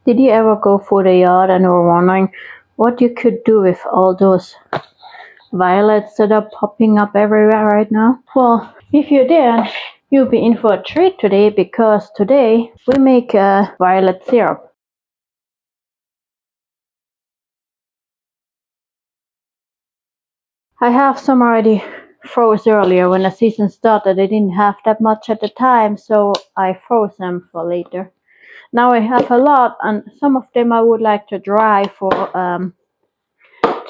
Did you ever go for the yard and were wondering what you could do with all those violets that are popping up everywhere right now? Well, if you did, you'll be in for a treat today because today we make a violet syrup. I have some already froze earlier when the season started. I didn't have that much at the time, so I froze them for later. Now I have a lot, and some of them I would like to dry for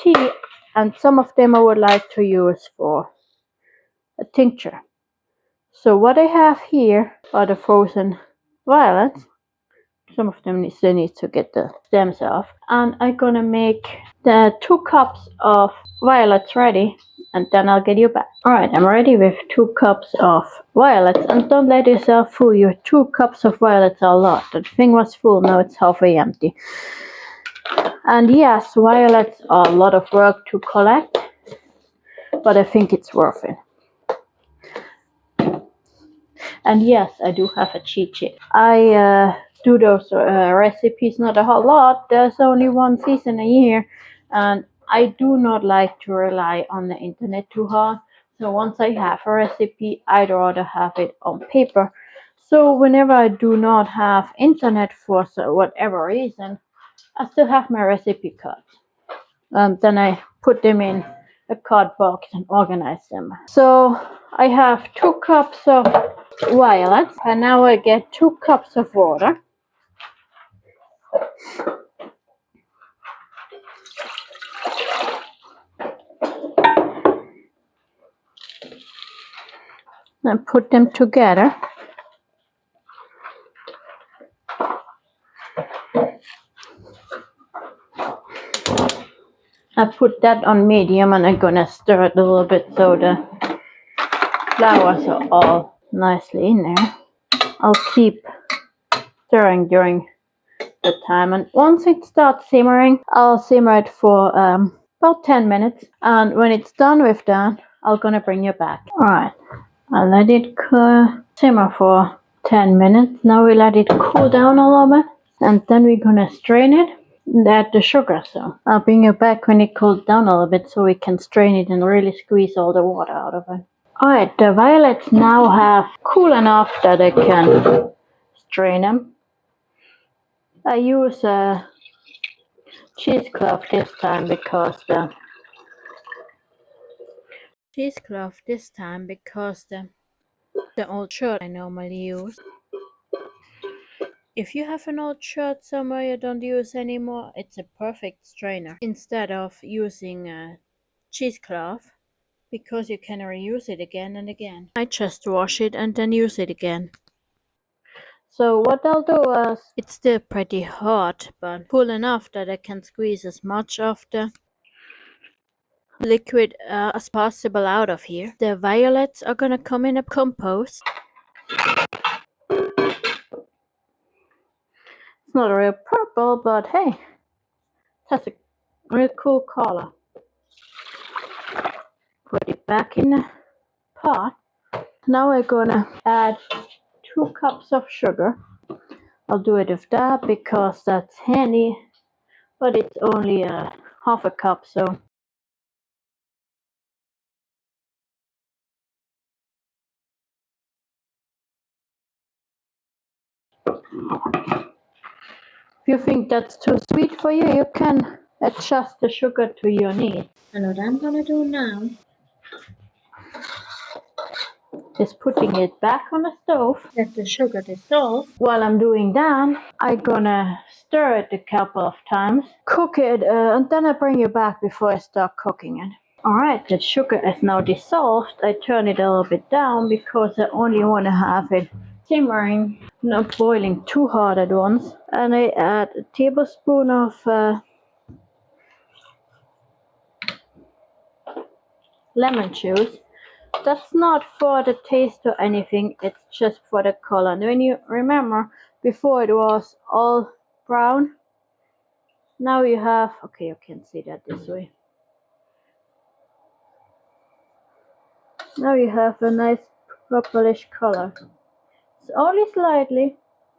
tea, and some of them I would like to use for a tincture. So what I have here are the frozen violets. Some of them still need to get the stems off. And I'm gonna make the 2 cups of violets ready, and then I'll get you back. Alright, I'm ready with 2 cups of violets, and don't let yourself fool you. 2 cups of violets are a lot. The thing was full, now it's halfway empty. And yes, violets are a lot of work to collect, but I think it's worth it. And yes, I do have a cheat sheet. I do those recipes not a whole lot. There's only one season a year, and I do not like to rely on the internet too hard. So once I have a recipe, I'd rather have it on paper. So whenever I do not have internet for whatever reason, I still have my recipe cards. Then I put them in a card box and organize them. So I have 2 cups of violets, and now I get 2 cups of water. And put them together. I put that on medium, and I'm gonna stir it a little bit so the flowers are all nicely in there. I'll keep stirring during the time, and once it starts simmering, I'll simmer it for about 10 minutes, and when it's done with that, I'm gonna bring you back. Alright, I'll let it simmer for 10 minutes. Now we let it cool down a little bit, and then we're gonna strain it and add the sugar. So I'll bring you back when it cools down a little bit so we can strain it and really squeeze all the water out of it. Alright, the violets now have cool enough that I can strain them. I use a cheesecloth this time because the old shirt I normally use. If you have an old shirt somewhere you don't use anymore, it's a perfect strainer instead of using a cheesecloth because you can reuse it again and again. I just wash it and then use it again. So what I'll do is, it's still pretty hot, but cool enough that I can squeeze as much of the liquid as possible out of here. The violets are gonna come in a compost. It's not a real purple, but hey, that's a real cool color. Put it back in the pot. Now we're gonna add 2 cups of sugar. I'll do it with that because that's handy, but it's only a half a cup, so if you think that's too sweet for you, you can adjust the sugar to your needs. And what I'm gonna do now is putting it back on the stove, let the sugar dissolve. While I'm doing that, I'm gonna stir it a couple of times, cook it, and then I bring it back before I start cooking it. Alright, the sugar is now dissolved. I turn it a little bit down because I only want to have it simmering, not boiling too hard at once. And I add a tablespoon of lemon juice. That's not for the taste or anything, it's just for the color. And when you remember, before it was all brown, now you have, okay, you can see that this way. Now you have a nice purplish color. It's only slightly,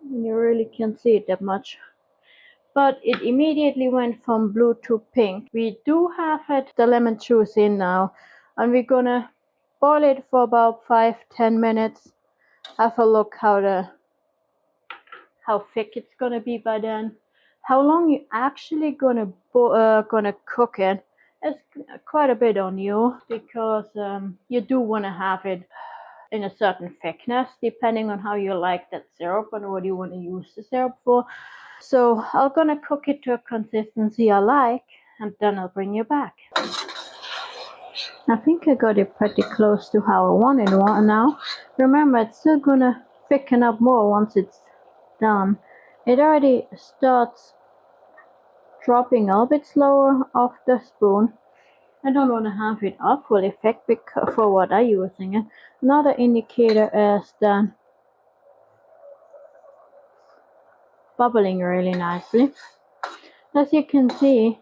and you really can't see it that much. but it immediately went from blue to pink. We do have the lemon juice in now, and we're gonna boil it for about 5-10 minutes. Have a look how thick it's gonna be by then. How long you actually gonna cook it? It's quite a bit on you, because you do want to have it in a certain thickness depending on how you like that syrup and what you want to use the syrup for. So I'm gonna cook it to a consistency I like, and then I'll bring you back. I think I got it pretty close to how I want it now. Remember, it's still gonna thicken up more once it's done. It already starts dropping a bit slower off the spoon. I don't want to have it up full effect for what I'm using it. Another indicator is that bubbling really nicely. As you can see,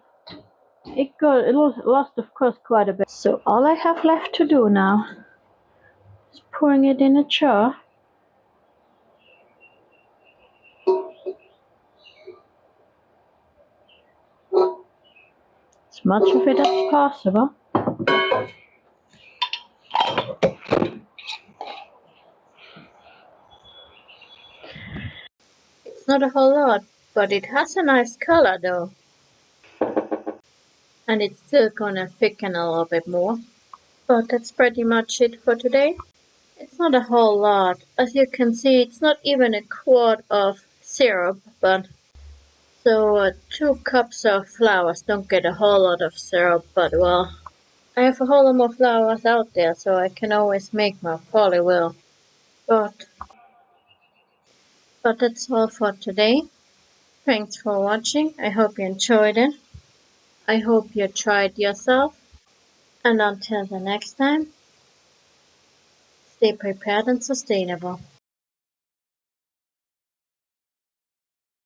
it lost of course quite a bit. So all I have left to do now is pouring it in a jar. As much of it as possible. It's not a whole lot, but it has a nice color though. And it's still gonna thicken a little bit more. But that's pretty much it for today. It's not a whole lot. As you can see, it's not even a quart of syrup, but so 2 cups of flowers don't get a whole lot of syrup, but well, I have a whole lot more flowers out there, so I can always make more, probably will. But that's all for today. Thanks for watching. I hope you enjoyed it. I hope you tried yourself. And until the next time, stay prepared and sustainable.